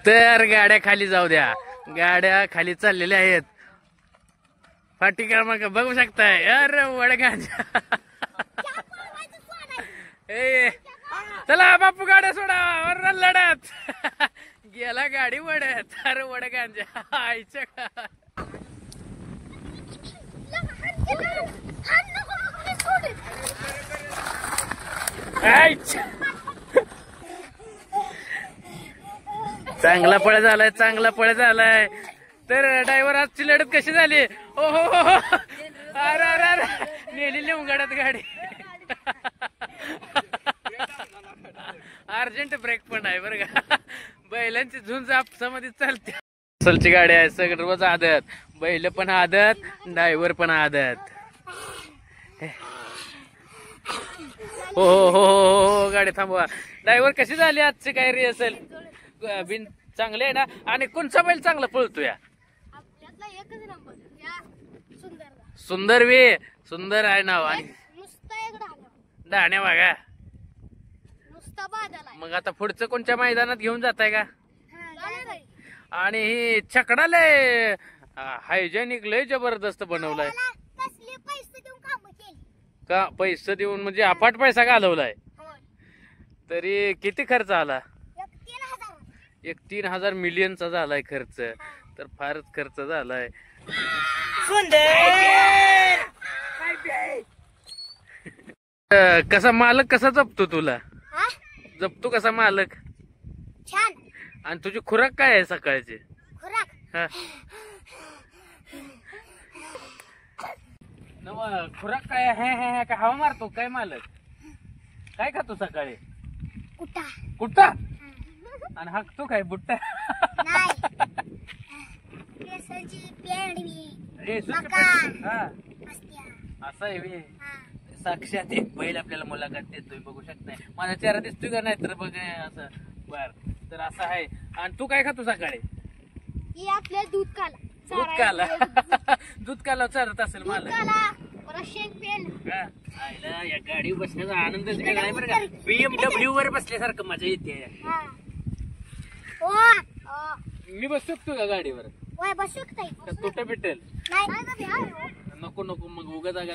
तर गाड्या खाली जाऊ द्या, गाड्या खाली चाललेल्या आहेत. फाटी क्रमांक बघू शकताय. अरे वडगांजा. ए चला बापू गाड्या सोडा. अरे लढत गेला गाडी वडत. अरे वडगांजा आईच्या का. चांगला पळ झालाय, चांगला पळ झालाय. तर ड्रायव्हर आजची लढत कशी झाली? ओ हो हो. अरे अरे अरे नेली उघडत गाडी. अर्जंट ब्रेक पण आहे बरं का. बैलांची झुंज आपसामध्ये चालते. असलची गाडी आहे, सर्वच आदत. बैल पण आदत, ड्रायव्हर पण आदत. हो हो हो हो. गाडी थांबवा. ड्रायव्हर कशी झाली आजची काय रिहर्सल? बिन चांगले आहे ना? आणि कोणचा बैल चांगला पळतोय? सुंदर वे. सुंदर आहे नाव. आणि डाण्या बघा. मग आता पुढचं कोणत्या मैदानात घेऊन जाताय का? आणि ही छकडा लय हायजेनिक लय जबरदस्त बनवलाय का? पैसे देऊन म्हणजे अफाट पैसा घालवलाय. तरी किती खर्च आला? 3,000 मिलियनचा झालाय खर्च. तर फारच खर्च झालाय. कसा मालक कसा जपतो तुला? जपतो कसा मालक? छान. आणि तुझी खुराक काय आहे सकाळची? खुराक खुराक काय आहे? काय हवा मारतो काय मालक? काय खातो सकाळी? कुटा. कुठा? आणि हाकतो काय बुट्टा? असं आहे. साक्षात एक बैल आपल्याला मुलाखत देतोय, बघू शकताय. माझा चेहरा दिसतोय का नाही तर बघ असं. बर, तर असं आहे. आणि तू काय खातो सकाळी? दूध काला. दूध काला. दूध काला चालत असेल मला. या गाडी बसण्याचा आनंदच वेगळा आहे बरं का. BMW वर बसल्यासारखं मजा येते. मी बसू शकतो का गाडीवर? बसू शकता. कुठं भेटेल? नको नको मग उगा जागा